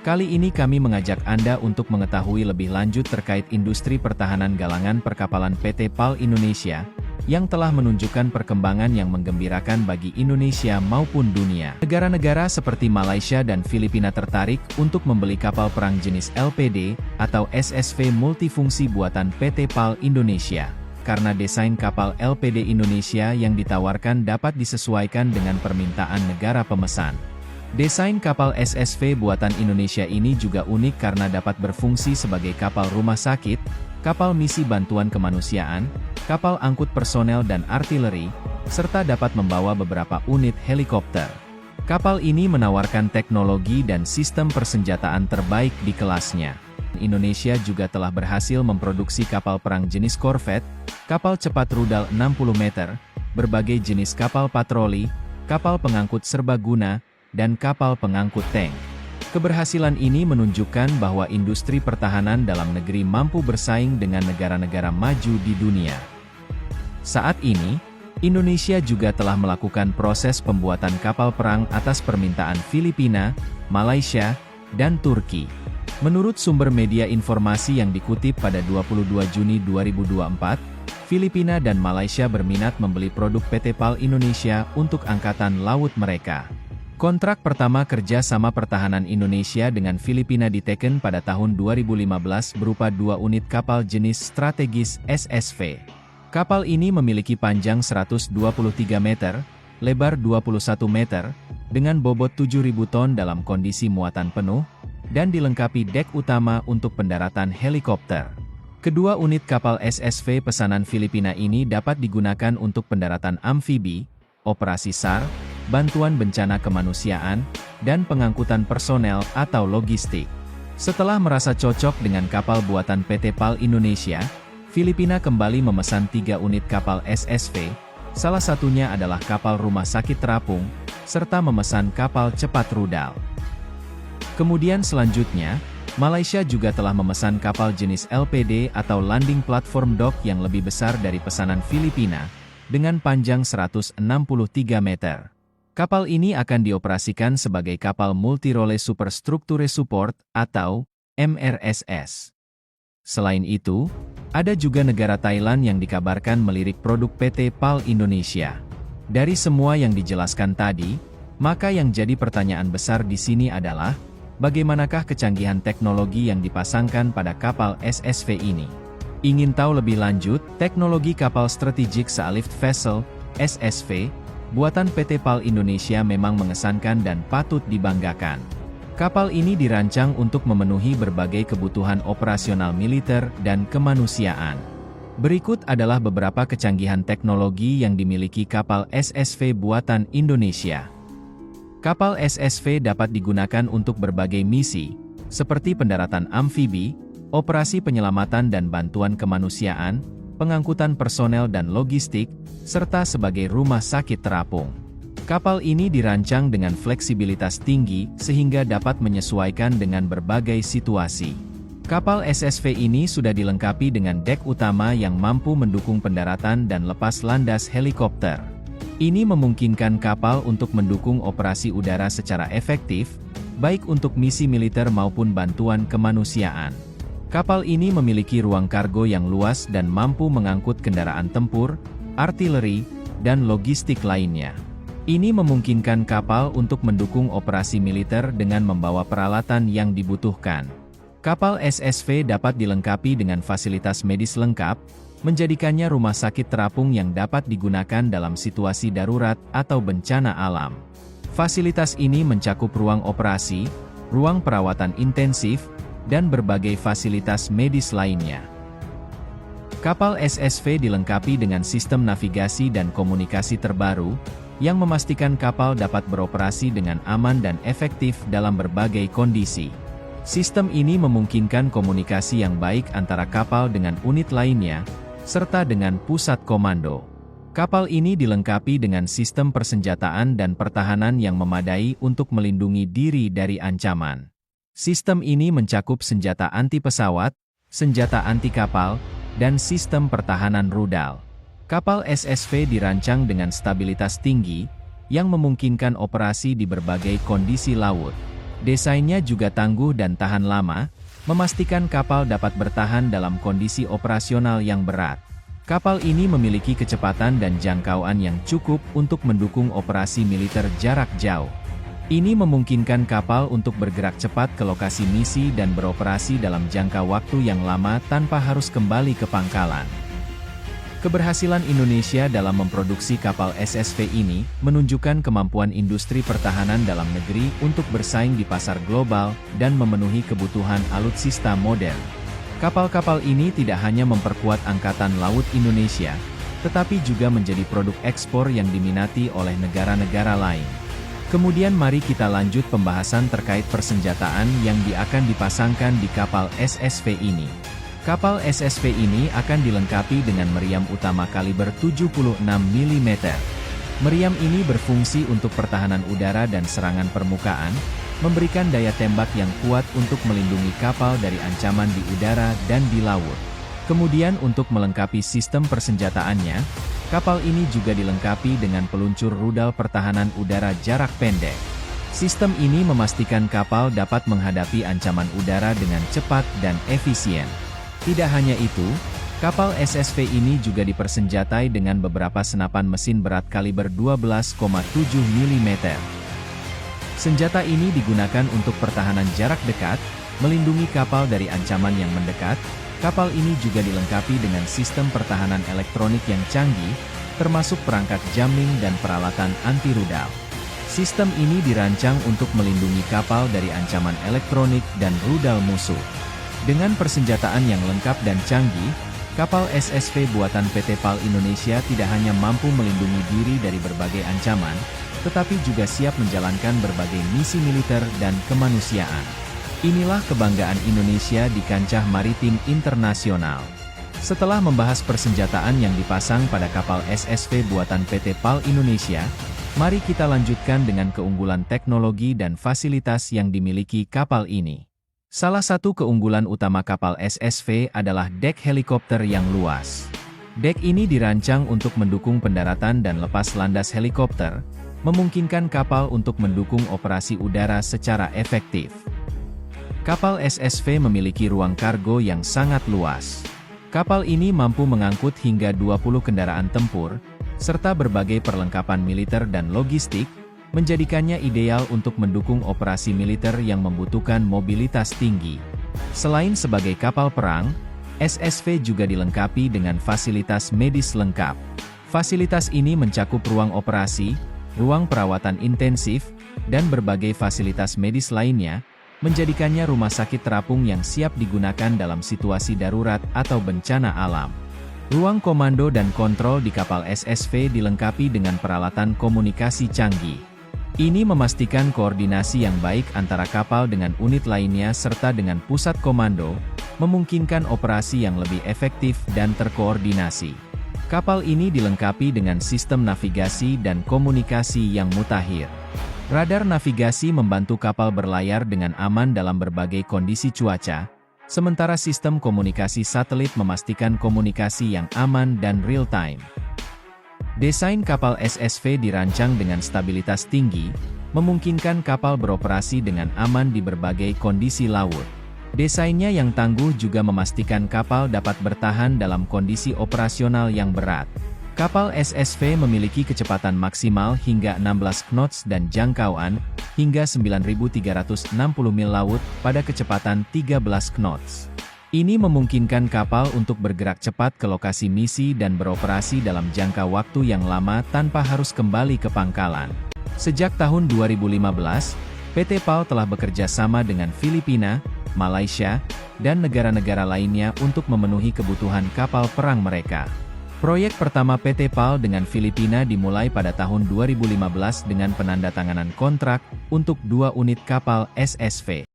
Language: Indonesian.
Kali ini kami mengajak Anda untuk mengetahui lebih lanjut terkait industri pertahanan galangan perkapalan PT PAL Indonesia, yang telah menunjukkan perkembangan yang menggembirakan bagi Indonesia maupun dunia. Negara-negara seperti Malaysia dan Filipina tertarik untuk membeli kapal perang jenis LPD atau SSV multifungsi buatan PT PAL Indonesia, karena desain kapal LPD Indonesia yang ditawarkan dapat disesuaikan dengan permintaan negara pemesan. Desain kapal SSV buatan Indonesia ini juga unik karena dapat berfungsi sebagai kapal rumah sakit, kapal misi bantuan kemanusiaan, kapal angkut personel dan artileri, serta dapat membawa beberapa unit helikopter. Kapal ini menawarkan teknologi dan sistem persenjataan terbaik di kelasnya. Indonesia juga telah berhasil memproduksi kapal perang jenis korvet, kapal cepat rudal 60 meter, berbagai jenis kapal patroli, kapal pengangkut serbaguna, dan kapal pengangkut tank. Keberhasilan ini menunjukkan bahwa industri pertahanan dalam negeri mampu bersaing dengan negara-negara maju di dunia. Saat ini, Indonesia juga telah melakukan proses pembuatan kapal perang atas permintaan Filipina, Malaysia, dan Turki. Menurut sumber media informasi yang dikutip pada 22 Juni 2024, Filipina dan Malaysia berminat membeli produk PT PAL Indonesia untuk angkatan laut mereka. Kontrak pertama kerja sama pertahanan Indonesia dengan Filipina diteken pada tahun 2015 berupa 2 unit kapal jenis strategis SSV. Kapal ini memiliki panjang 123 meter, lebar 21 meter, dengan bobot 7.000 ton dalam kondisi muatan penuh, dan dilengkapi dek utama untuk pendaratan helikopter. Kedua unit kapal SSV pesanan Filipina ini dapat digunakan untuk pendaratan amfibi, operasi SAR, bantuan bencana kemanusiaan, dan pengangkutan personel atau logistik. Setelah merasa cocok dengan kapal buatan PT PAL Indonesia, Filipina kembali memesan 3 unit kapal SSV, salah satunya adalah kapal rumah sakit terapung, serta memesan kapal cepat rudal. Kemudian selanjutnya, Malaysia juga telah memesan kapal jenis LPD atau Landing Platform Dock yang lebih besar dari pesanan Filipina, dengan panjang 163 meter. Kapal ini akan dioperasikan sebagai kapal Multirole Superstructure Support atau MRSS. Selain itu, ada juga negara Thailand yang dikabarkan melirik produk PT PAL Indonesia. Dari semua yang dijelaskan tadi, maka yang jadi pertanyaan besar di sini adalah, bagaimanakah kecanggihan teknologi yang dipasangkan pada kapal SSV ini? Ingin tahu lebih lanjut, teknologi kapal Strategic Sealift Vessel, SSV, buatan PT PAL Indonesia memang mengesankan dan patut dibanggakan. Kapal ini dirancang untuk memenuhi berbagai kebutuhan operasional militer dan kemanusiaan. Berikut adalah beberapa kecanggihan teknologi yang dimiliki kapal SSV buatan Indonesia. Kapal SSV dapat digunakan untuk berbagai misi, seperti pendaratan amfibi, operasi penyelamatan dan bantuan kemanusiaan, pengangkutan personel dan logistik, serta sebagai rumah sakit terapung. Kapal ini dirancang dengan fleksibilitas tinggi sehingga dapat menyesuaikan dengan berbagai situasi. Kapal SSV ini sudah dilengkapi dengan dek utama yang mampu mendukung pendaratan dan lepas landas helikopter. Ini memungkinkan kapal untuk mendukung operasi udara secara efektif, baik untuk misi militer maupun bantuan kemanusiaan. Kapal ini memiliki ruang kargo yang luas dan mampu mengangkut kendaraan tempur, artileri, dan logistik lainnya. Ini memungkinkan kapal untuk mendukung operasi militer dengan membawa peralatan yang dibutuhkan. Kapal SSV dapat dilengkapi dengan fasilitas medis lengkap, menjadikannya rumah sakit terapung yang dapat digunakan dalam situasi darurat atau bencana alam. Fasilitas ini mencakup ruang operasi, ruang perawatan intensif, dan berbagai fasilitas medis lainnya. Kapal SSV dilengkapi dengan sistem navigasi dan komunikasi terbaru, yang memastikan kapal dapat beroperasi dengan aman dan efektif dalam berbagai kondisi. Sistem ini memungkinkan komunikasi yang baik antara kapal dengan unit lainnya, serta dengan pusat komando. Kapal ini dilengkapi dengan sistem persenjataan dan pertahanan yang memadai untuk melindungi diri dari ancaman. Sistem ini mencakup senjata anti pesawat, senjata anti kapal, dan sistem pertahanan rudal. Kapal SSV dirancang dengan stabilitas tinggi, yang memungkinkan operasi di berbagai kondisi laut. Desainnya juga tangguh dan tahan lama, memastikan kapal dapat bertahan dalam kondisi operasional yang berat. Kapal ini memiliki kecepatan dan jangkauan yang cukup untuk mendukung operasi militer jarak jauh. Ini memungkinkan kapal untuk bergerak cepat ke lokasi misi dan beroperasi dalam jangka waktu yang lama tanpa harus kembali ke pangkalan. Keberhasilan Indonesia dalam memproduksi kapal SSV ini menunjukkan kemampuan industri pertahanan dalam negeri untuk bersaing di pasar global dan memenuhi kebutuhan alutsista modern. Kapal-kapal ini tidak hanya memperkuat Angkatan Laut Indonesia, tetapi juga menjadi produk ekspor yang diminati oleh negara-negara lain. Kemudian mari kita lanjut pembahasan terkait persenjataan yang akan dipasangkan di kapal SSV ini. Kapal SSV ini akan dilengkapi dengan meriam utama kaliber 76 mm. Meriam ini berfungsi untuk pertahanan udara dan serangan permukaan, memberikan daya tembak yang kuat untuk melindungi kapal dari ancaman di udara dan di laut. Kemudian untuk melengkapi sistem persenjataannya, kapal ini juga dilengkapi dengan peluncur rudal pertahanan udara jarak pendek. Sistem ini memastikan kapal dapat menghadapi ancaman udara dengan cepat dan efisien. Tidak hanya itu, kapal SSV ini juga dipersenjatai dengan beberapa senapan mesin berat kaliber 12,7 mm. Senjata ini digunakan untuk pertahanan jarak dekat, melindungi kapal dari ancaman yang mendekat. Kapal ini juga dilengkapi dengan sistem pertahanan elektronik yang canggih, termasuk perangkat jamming dan peralatan anti-rudal. Sistem ini dirancang untuk melindungi kapal dari ancaman elektronik dan rudal musuh. Dengan persenjataan yang lengkap dan canggih, kapal SSV buatan PT PAL Indonesia tidak hanya mampu melindungi diri dari berbagai ancaman, tetapi juga siap menjalankan berbagai misi militer dan kemanusiaan. Inilah kebanggaan Indonesia di kancah maritim internasional. Setelah membahas persenjataan yang dipasang pada kapal SSV buatan PT PAL Indonesia, mari kita lanjutkan dengan keunggulan teknologi dan fasilitas yang dimiliki kapal ini. Salah satu keunggulan utama kapal SSV adalah dek helikopter yang luas. Dek ini dirancang untuk mendukung pendaratan dan lepas landas helikopter, memungkinkan kapal untuk mendukung operasi udara secara efektif. Kapal SSV memiliki ruang kargo yang sangat luas. Kapal ini mampu mengangkut hingga 20 kendaraan tempur, serta berbagai perlengkapan militer dan logistik, menjadikannya ideal untuk mendukung operasi militer yang membutuhkan mobilitas tinggi. Selain sebagai kapal perang, SSV juga dilengkapi dengan fasilitas medis lengkap. Fasilitas ini mencakup ruang operasi, ruang perawatan intensif, dan berbagai fasilitas medis lainnya, menjadikannya rumah sakit terapung yang siap digunakan dalam situasi darurat atau bencana alam. Ruang komando dan kontrol di kapal SSV dilengkapi dengan peralatan komunikasi canggih. Ini memastikan koordinasi yang baik antara kapal dengan unit lainnya serta dengan pusat komando, memungkinkan operasi yang lebih efektif dan terkoordinasi. Kapal ini dilengkapi dengan sistem navigasi dan komunikasi yang mutakhir. Radar navigasi membantu kapal berlayar dengan aman dalam berbagai kondisi cuaca, sementara sistem komunikasi satelit memastikan komunikasi yang aman dan real-time. Desain kapal SSV dirancang dengan stabilitas tinggi, memungkinkan kapal beroperasi dengan aman di berbagai kondisi laut. Desainnya yang tangguh juga memastikan kapal dapat bertahan dalam kondisi operasional yang berat. Kapal SSV memiliki kecepatan maksimal hingga 16 knots dan jangkauan hingga 9.360 mil laut pada kecepatan 13 knots. Ini memungkinkan kapal untuk bergerak cepat ke lokasi misi dan beroperasi dalam jangka waktu yang lama tanpa harus kembali ke pangkalan. Sejak tahun 2015, PT PAL telah bekerja sama dengan Filipina, Malaysia, dan negara-negara lainnya untuk memenuhi kebutuhan kapal perang mereka. Proyek pertama PT PAL dengan Filipina dimulai pada tahun 2015 dengan penandatanganan kontrak untuk 2 unit kapal SSV.